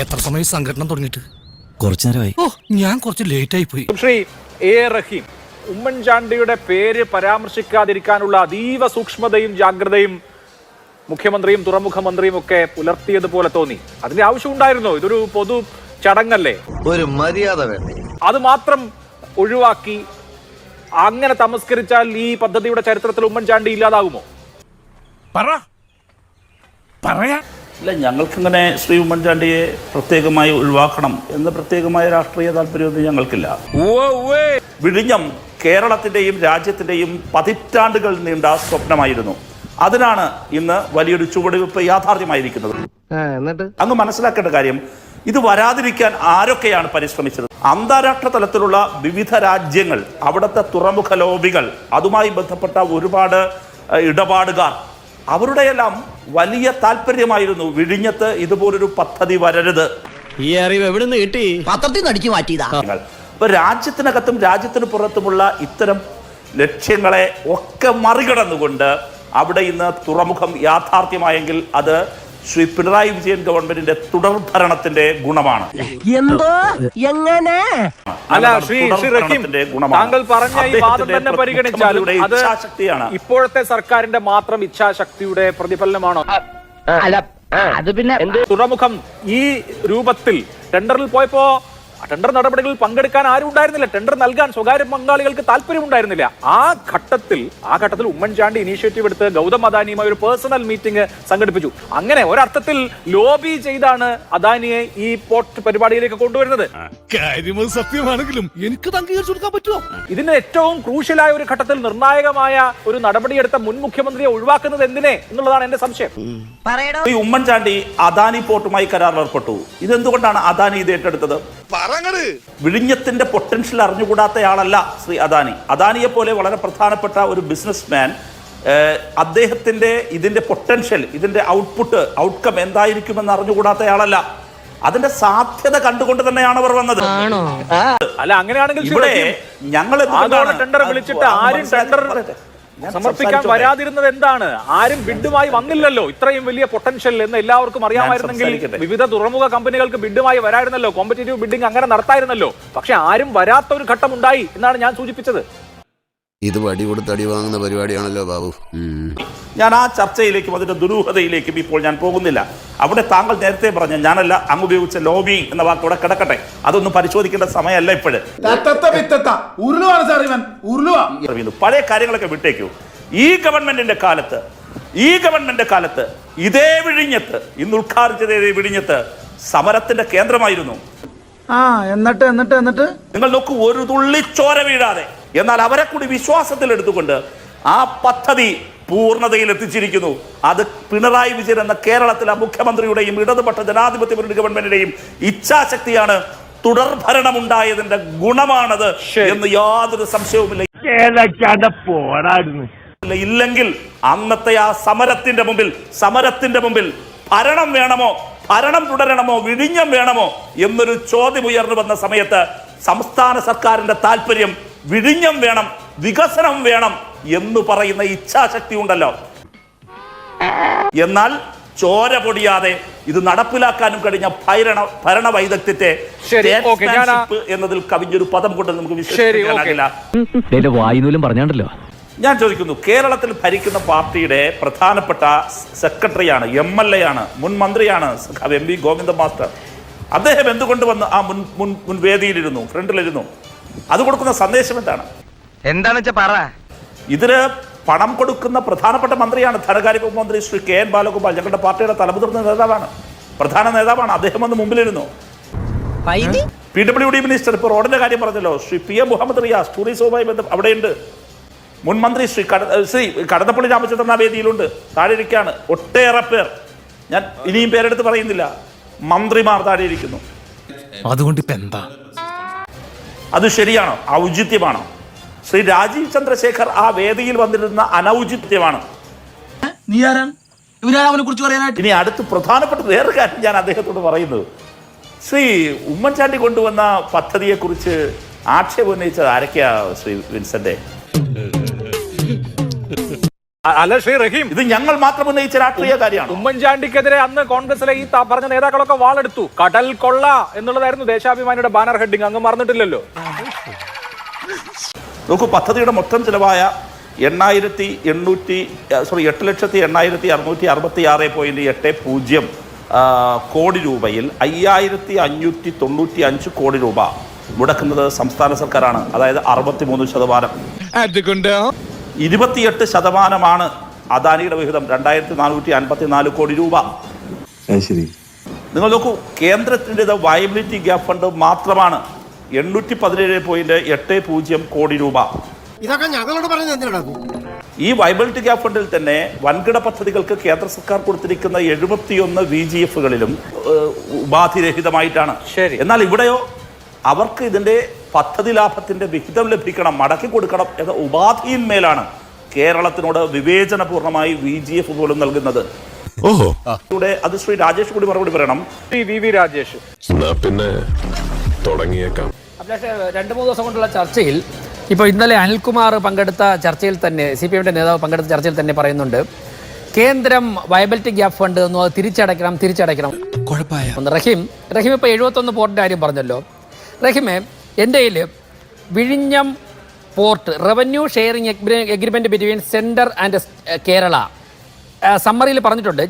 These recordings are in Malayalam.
എത്ര സമയം സംഘടന തുടങ്ങിയിട്ട്? കുറച്ചു നേരമായി. ഓ, ഞാൻ കുറച്ച് ലേറ്റ് ആയി പോയി. ശ്രീ എ റഹീം, ഉമ്മൻചാണ്ടിയുടെ പേര് പരാമർശിക്കാതിരിക്കാനുള്ള അതീവ സൂക്ഷ്മതയും ജാഗ്രതയും മുഖ്യമന്ത്രിയും തുറമുഖ മന്ത്രിയും ഒക്കെ പുലർത്തിയതുപോലെ തോന്നി. അതിന്റെ ആവശ്യം ഉണ്ടായിരുന്നോ? ഇതൊരു പൊതു ചടങ്ങല്ലേ, ഒരു മര്യാദ വേണ്ടേ? അത് മാത്രം ഒഴിവാക്കി അങ്ങനെ തമസ്കരിച്ചാൽ ഈ പദ്ധതിയുടെ ചരിത്രത്തിൽ ഉമ്മൻചാണ്ടി ഇല്ലാതാകുമോ? ഇല്ല, ഞങ്ങൾക്കിങ്ങനെ ശ്രീ ഉമ്മൻചാണ്ടിയെ പ്രത്യേകമായി ഒഴിവാക്കണം എന്ന പ്രത്യേകമായ രാഷ്ട്രീയ താല്പര്യമൊന്നും ഞങ്ങൾക്കില്ല. വിഴിഞ്ഞം കേരളത്തിന്റെയും രാജ്യത്തിന്റെയും പതിറ്റാണ്ടുകൾ നീണ്ട സ്വപ്നമായിരുന്നു. അതിനാണ് ഇന്ന് വലിയൊരു ചുവടുവെപ്പ് യാഥാർത്ഥ്യമായിരിക്കുന്നത്. അങ്ങ് മനസ്സിലാക്കേണ്ട കാര്യം, ഇത് വരാതിരിക്കാൻ ആരൊക്കെയാണ് പരിശ്രമിച്ചത്? അന്താരാഷ്ട്ര തലത്തിലുള്ള വിവിധ രാജ്യങ്ങൾ, അവിടുത്തെ തുറമുഖ ലോബികൾ, അതുമായി ബന്ധപ്പെട്ട ഒരുപാട് ഇടപാടുകാർ, അവരുടെയെല്ലാം വലിയ താല്പര്യമായിരുന്നു വിഴിഞ്ഞത്ത് ഇതുപോലൊരു പദ്ധതി വരരുത്. ഈ അറിവ് എവിടെ നിന്ന് കിട്ടി? പത്രത്തിൽ നിന്ന് അടിച്ചു മാറ്റിയതാ. ഇപ്പൊ രാജ്യത്തിനകത്തും രാജ്യത്തിന് പുറത്തുമുള്ള ഇത്തരം ലക്ഷ്യങ്ങളെ ഒക്കെ മറികടന്നുകൊണ്ട് അവിടെ ഇന്ന് തുറമുഖം യാഥാർത്ഥ്യമായെങ്കിൽ അത് ശ്രീ പിണറായി വിജയൻ ഗവൺമെന്റിന്റെ തുടർഭരണത്തിന്റെ ഗുണമാണ്. എന്തോ എങ്ങനെ? അല്ല, ശ്രീ റഹീം, താങ്കൾ പറഞ്ഞ ഈ വാദം തന്നെ പരിഗണിച്ചാലും അത് ഇപ്പോഴത്തെ സർക്കാരിന്റെ മാത്രം ഇച്ഛാശക്തിയുടെ പ്രതിഫലനമാണോ? അല്ല, അത് പിന്നെ തുറമുഖം ഈ രൂപത്തിൽ ടെൻഡറിൽ പോയപ്പോ ടെൻഡർ നടപടികളിൽ പങ്കെടുക്കാൻ ആരും ഉണ്ടായിരുന്നില്ല. ടെൻഡർ നൽകാൻ സ്വകാര്യ പങ്കാളികൾക്ക് താല്പര്യമുണ്ടായിരുന്നില്ല. ആ ഘട്ടത്തിൽ ഉമ്മൻചാണ്ടി ഇനീഷ്യേറ്റീവ് എടുത്ത് ഗൗതം അദാനിയുമായി ഒരു പേഴ്സണൽ മീറ്റിംഗ് സംഘടിപ്പിച്ചു. അങ്ങനെ ഒരർത്ഥത്തിൽ ലോബി ചെയ്താണ് അദാനിയെ ഈ പോർട്ട് പരിപാടിയിലേക്ക് കൊണ്ടുവരുന്നത്. കാര്യമത് സത്യമാണെങ്കിലും എനിക്ക് അംഗീകരിച്ചു കൊടുക്കാൻ പറ്റുമോ? ഇതിന് ഏറ്റവും ക്രൂഷ്യലായ ഒരു ഘട്ടത്തിൽ നിർണായകമായ ഒരു നടപടിയെടുത്ത മുൻ മുഖ്യമന്ത്രിയെ ഒഴിവാക്കുന്നത് എന്തിനെ എന്നുള്ളതാണ് എന്റെ സംശയം. ഈ ഉമ്മൻചാണ്ടി അദാനി പോർട്ടുമായി കരാറിൽ ഏർപ്പെട്ടു. ഇതെന്തുകൊണ്ടാണ് അദാനി ഇത് ഏറ്റെടുത്തത്? വിഴിഞ്ഞത്തിന്റെ പൊട്ടൻഷ്യൽ അറിഞ്ഞുകൂടാത്തയാളല്ല ശ്രീ അദാനി. അദാനിയെ പോലെ വളരെ പ്രധാനപ്പെട്ട ഒരു ബിസിനസ്മാൻ അദ്ദേഹത്തിന്റെ ഇതിന്റെ പൊട്ടൻഷ്യൽ, ഇതിന്റെ ഔട്ട്കം എന്തായിരിക്കുമെന്ന് അറിഞ്ഞുകൂടാത്തയാളല്ല. അതിന്റെ സാധ്യത കണ്ടുകൊണ്ട് തന്നെയാണ് അവർ വന്നത്. അല്ല, അങ്ങനെയാണെങ്കിൽ ഇവിടെ ഞങ്ങൾ ടെൻഡർ വിളിച്ചിട്ട് ആരും ടെൻഡർ സമർപ്പിക്കാൻ വരാതിരുന്നത് എന്താണ്? ആരും ബിഡുമായി വന്നില്ലല്ലോ. ഇത്രയും വലിയ പൊട്ടൻഷ്യൽ എന്ന് എല്ലാവർക്കും അറിയാമായിരുന്നെങ്കിൽ വിവിധ തുറമുഖ കമ്പനികൾക്ക് ബിഡുമായി വരായിരുന്നല്ലോ, കോമ്പറ്റീറ്റീവ് ബിഡിംഗ് അങ്ങനെ നടത്തായിരുന്നല്ലോ. പക്ഷെ ആരും വരാത്ത ഒരു ഘട്ടം ഉണ്ടായി എന്നാണ് ഞാൻ സൂചിപ്പിച്ചത്. ഇത് വടി കൊടുത്ത് അടി വാങ്ങുന്ന പരിപാടിയാണല്ലോ ബാബു. ഞാൻ ആ ചർച്ചയിലേക്കും അതിന്റെ ദുരൂഹതയിലേക്കും ഇപ്പോൾ ഞാൻ പോകുന്നില്ല. അവിടെ താങ്കൾ നേരത്തെ പറഞ്ഞ, ഞാനല്ല അങ്ങ് ഉപയോഗിച്ച ലോബി എന്ന വാക്കോടെ കിടക്കട്ടെ, അതൊന്നും പരിശോധിക്കേണ്ട സമയമല്ല ഇപ്പോഴ്. പഴയ കാര്യങ്ങളൊക്കെ വിട്ടേക്കൂ. ഈ ഗവൺമെന്റിന്റെ കാലത്ത് ഇതേ വിഴിഞ്ഞത്ത്, ഇന്ന് ഉദ്ഘാടിച്ചത് വിഴിഞ്ഞത്ത് സമരത്തിന്റെ കേന്ദ്രമായിരുന്നു. എന്നിട്ട് നിങ്ങൾ നോക്കൂ, ഒരു തുള്ളി ചോര വീഴാതെ, എന്നാൽ അവരെ കൂടി വിശ്വാസത്തിൽ എടുത്തുകൊണ്ട് ആ പദ്ധതി പൂർണ്ണതയിൽ എത്തിച്ചിരിക്കുന്നു. അത് പിണറായി വിജയൻ എന്ന കേരളത്തിലെ മുഖ്യമന്ത്രിയുടെയും ഇടതുപക്ഷ ജനാധിപത്യ മുന്നണി ഗവൺമെന്റിന്റെയും ഇച്ഛാശക്തിയാണ്. തുടർഭരണമുണ്ടായതിന്റെ ഗുണമാണത് എന്ന് യാതൊരു സംശയവുമില്ല. ഇല്ലെങ്കിൽ അന്നത്തെ ആ സമരത്തിന്റെ മുമ്പിൽ ഭരണം വേണമോ, ഭരണം തുടരണമോ, വിഴിഞ്ഞം വേണമോ എന്നൊരു ചോദ്യം ഉയർന്നു വന്ന സമയത്ത് സംസ്ഥാന സർക്കാരിന്റെ താല്പര്യം വിഴിഞ്ഞം വേണം, വികസനം വേണം എന്ന് പറയുന്ന ഇച്ഛാശക്തി ഉണ്ടല്ലോ. എന്നാൽ ചോര പൊടിയാതെ ഇത് നടപ്പിലാക്കാനും കഴിഞ്ഞ ഭരണ വൈദഗ്ധ്യത്തെ എന്നതിൽ കവിഞ്ഞൊരു പദം കൊണ്ട് നമുക്ക് വിശ്വസിക്കാനാകില്ല. പറഞ്ഞാണ്ടല്ലോ. ഞാൻ ചോദിക്കുന്നു, കേരളത്തിൽ ഭരിക്കുന്ന പാർട്ടിയുടെ പ്രധാനപ്പെട്ട സെക്രട്ടറിയാണ്, MLA ആണ്, മുൻ മന്ത്രിയാണ് MP ഗോവിന്ദ മാസ്റ്റർ. അദ്ദേഹം എന്തുകൊണ്ട് വന്ന് ആ മുൻ വേദിയിലിരുന്നു, ഫ്രണ്ടിലിരുന്നു? അത് കൊടുക്കുന്ന സന്ദേശം എന്താണെന്ന് വെച്ചാൽ പറ. ഇതിന് പണം കൊടുക്കുന്ന പ്രധാനപ്പെട്ട മന്ത്രിയാണ് ധനകാര്യ മന്ത്രി ശ്രീ KN ബാലഗോപാൽ. ഞങ്ങളുടെ പാർട്ടിയുടെ തലമുതിർന്ന നേതാവാണ്, പ്രധാന നേതാവാണ്. അദ്ദേഹം വന്ന് മുമ്പിലിരുന്നു. PWD മിനിസ്റ്റർ, ഇപ്പോൾ റോഡിന്റെ കാര്യം പറഞ്ഞല്ലോ, ശ്രീ PM മുഹമ്മദ് റിയാസ് ടൂറിസവുമായി ബന്ധം അവിടെയുണ്ട്. മുൻ മന്ത്രി ശ്രീ കടന്നപ്പള്ളി രാമചന്ദ്രൻ ആ വേദിയിലുണ്ട്, താഴെ ഇരിക്കുകയാണ്. ഒട്ടേറെ പേർ, ഞാൻ ഇനിയും പേരെടുത്ത് പറയുന്നില്ല, മന്ത്രിമാർ താഴെ ഇരിക്കുന്നു. അതുകൊണ്ട് ഇപ്പൊ എന്താ? അത് ശരിയാണോ? ഔചിത്യമാണോ? ശ്രീ രാജീവ് ചന്ദ്രശേഖർ ആ വേദിയിൽ വന്നിരുന്ന അനൗചിത്യമാണ്. ഇനി അടുത്ത് പ്രധാനപ്പെട്ട വേറൊരു കാര്യം ഞാൻ അദ്ദേഹത്തോട് പറയുന്നത്, ശ്രീ ഉമ്മൻചാണ്ടി കൊണ്ടുവന്ന പദ്ധതിയെ കുറിച്ച് ആക്ഷേപം ഉന്നയിച്ചത് ആരൊക്കെയാ ശ്രീ വിൻസെന്റ്? അല്ല ശ്രീ റഹീം, ഇത് ഞങ്ങൾ മാത്രം ഉന്നയിച്ച രാഷ്ട്രീയ കാര്യമാണ്. ഉമ്മൻചാണ്ടിക്കെതിരെ അന്ന് കോൺഗ്രസിലെ ഈ പറഞ്ഞ നേതാക്കളൊക്കെ വാളെടുത്തു. കടൽ കൊള്ള എന്നുള്ളതായിരുന്നു ദേശാഭിമാനിയുടെ ബാനർ ഹെഡിങ്. അങ്ങ് മറന്നിട്ടില്ലല്ലോ. നോക്കൂ, പദ്ധതിയുടെ മൊത്തം ചിലവായ 8,80,666.80 കോടി രൂപയിൽ 5,595 കോടി രൂപ മുടക്കുന്നത് സംസ്ഥാന സർക്കാരാണ്. അതായത് 63%. 28% അദാനിയുടെ വിഹിതം 2,454 കോടി രൂപ. നിങ്ങൾ നോക്കൂ, കേന്ദ്രത്തിൻ്റെ വയബിലിറ്റി ഗ്യാപ് ഫണ്ട് മാത്രമാണ് 817.80 കോടി രൂപ. ഇതൊക്കെ ഞങ്ങളോട് പറഞ്ഞു എന്തിനാ? ഈ വയബിലിറ്റി ഗ്യാപ് ഫണ്ടിൽ തന്നെ വൻകിട പദ്ധതികൾക്ക് കേന്ദ്ര സർക്കാർ കൊടുത്തിരിക്കുന്ന 71 VGF-കളിലും ഉപാധിരഹിതമായിട്ടാണ്. എന്നാൽ ഇവിടെയോ അവർക്ക് ഇതിന്റെ പദ്ധതി ലാഭത്തിന്റെ വിഹിതം ലഭിക്കണം, മടക്കി കൊടുക്കണം എന്ന ഉപാധിയിന്മേലാണ് കേരളത്തിനോട് വിവേചനപൂർണമായി VGF പോലും നൽകുന്നത്. ഇവിടെ അത് ശ്രീ രാജേഷ് കൂടി മറുപടി പറയണം. ശ്രീ VV രാജേഷ്, പിന്നെ തുടങ്ങിയേക്കാം. 2-3 ദിവസം കൊണ്ടുള്ള ചർച്ചയിൽ ഇപ്പോൾ ഇന്നലെ അനിൽകുമാർ പങ്കെടുത്ത ചർച്ചയിൽ തന്നെ CPM-ന്റെ നേതാവ് പങ്കെടുത്ത ചർച്ചയിൽ തന്നെ പറയുന്നുണ്ട്, കേന്ദ്രം വയബിലിറ്റി ഗ്യാപ് ഫണ്ട് ഒന്നും അത് തിരിച്ചടയ്ക്കണം. റഹീം ഇപ്പോൾ 71 പോർട്ടിൻ്റെ കാര്യം പറഞ്ഞല്ലോ. റഹീമെ, എൻ്റെ കയ്യിൽ വിഴിഞ്ഞം port revenue sharing agreement between centre and Kerala സമ്മറിയിൽ പറഞ്ഞിട്ടുണ്ട്,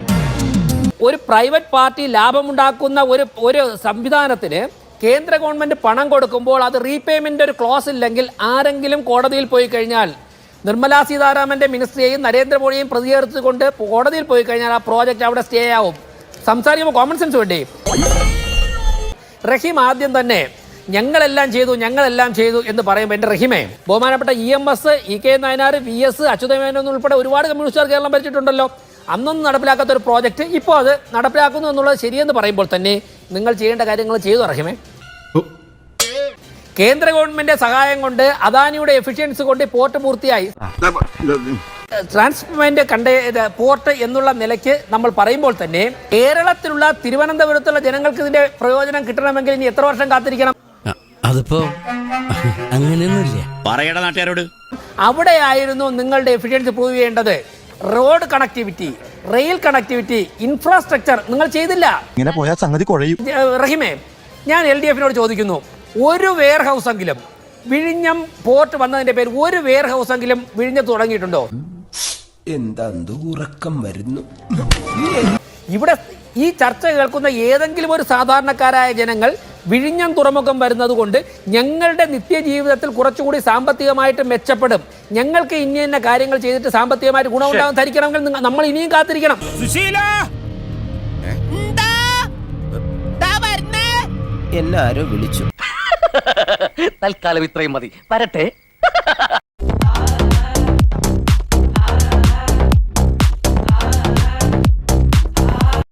ഒരു പ്രൈവറ്റ് പാർട്ടി ലാഭമുണ്ടാക്കുന്ന ഒരു സംവിധാനത്തിന് കേന്ദ്ര ഗവൺമെൻറ് പണം കൊടുക്കുമ്പോൾ അത് റീപേയ്മെൻ്റ് ഒരു ക്ലോസ് ഇല്ലെങ്കിൽ ആരെങ്കിലും കോടതിയിൽ പോയി കഴിഞ്ഞാൽ, നിർമ്മലാ സീതാരാമൻ്റെ മിനിസ്ട്രിയെയും നരേന്ദ്രമോദിയെയും പ്രതികരിച്ചുകൊണ്ട് കോടതിയിൽ പോയി കഴിഞ്ഞാൽ ആ പ്രോജക്റ്റ് അവിടെ സ്റ്റേ ആവും. സംസാരിക്കുമ്പോൾ കോമൺ സെൻസ് വേണ്ടേ? റഹീം ആദ്യം തന്നെ ഞങ്ങളെല്ലാം ചെയ്തു എന്ന് പറയുമ്പോൾ എൻ്റെ റഹീമേ, ബഹുമാനപ്പെട്ട EMS, EK Nayanar, VS, Achutha Menon ഉൾപ്പെടെ ഒരുപാട് കമ്മ്യൂണിസ്റ്റുകാർ കേരളം ഭരിച്ചിട്ടുണ്ടല്ലോ. അന്നൊന്നും നടപ്പിലാക്കാത്ത ഒരു പ്രോജക്റ്റ് ഇപ്പോൾ അത് നടപ്പിലാക്കുന്നു എന്നുള്ളത് ശരിയെന്ന് പറയുമ്പോൾ തന്നെ നിങ്ങൾ ചെയ്യേണ്ട കാര്യങ്ങൾ ചെയ്തു റഹീമേ. കേന്ദ്ര ഗവൺമെന്റ് സഹായം കൊണ്ട് അദാനിയുടെ എഫിഷ്യൻസി കൊണ്ട് പോർട്ട് പൂർത്തിയായി. ട്രാൻസ്പോർട്ട് പോർട്ട് എന്നുള്ള നിലയ്ക്ക് നമ്മൾ പറയുമ്പോൾ തന്നെ കേരളത്തിലുള്ള തിരുവനന്തപുരത്തുള്ള ജനങ്ങൾക്ക് ഇതിന്റെ പ്രയോജനം കിട്ടണമെങ്കിൽ ഇനി എത്ര വർഷം കാത്തിരിക്കണം? അതിപ്പോ അങ്ങനെയൊന്നുമില്ല, പറയട നാട്ടുകാരോട്. അവിടെയായിരുന്നു നിങ്ങളുടെ എഫിഷ്യൻസി പ്രൂവ് ചെയ്യേണ്ടത്. Road connectivity, rail connectivity, infrastructure നിങ്ങൾ ചെയ്തില്ല. ഇങ്ങനെ പോയാൽ സംഗതി കുഴയും. റഹീമേ, ഞാൻ LDF-നോട് ചോദിക്കുന്നു, ഒരു വെയർ ഹൗസെങ്കിലും വിഴിഞ്ഞം പോർട്ട് വന്നതിന്റെ പേര് ഒരു വെയർ ഹൗസെങ്കിലും വിഴിഞ്ഞത്ത് തുടങ്ങിയിട്ടുണ്ടോ? എന്താ ഉറക്കം വരുന്നു. ഇവിടെ ഈ ചർച്ച കേൾക്കുന്ന ഏതെങ്കിലും ഒരു സാധാരണക്കാരായ ജനങ്ങൾ വിഴിഞ്ഞം തുറമുഖം വരുന്നത് കൊണ്ട് ഞങ്ങളുടെ നിത്യജീവിതത്തിൽ കുറച്ചുകൂടി സാമ്പത്തികമായിട്ട് മെച്ചപ്പെടും, ഞങ്ങൾക്ക് ഇന്ന കാര്യങ്ങൾ ചെയ്തിട്ട് സാമ്പത്തികമായിട്ട് ഗുണമുണ്ടാകും ധരിക്കണമെങ്കിൽ നമ്മൾ ഇനിയും കാത്തിരിക്കണം. എല്ലാരും വിളിച്ചു. തൽക്കാലം ഇത്രയും മതി, വരട്ടെ.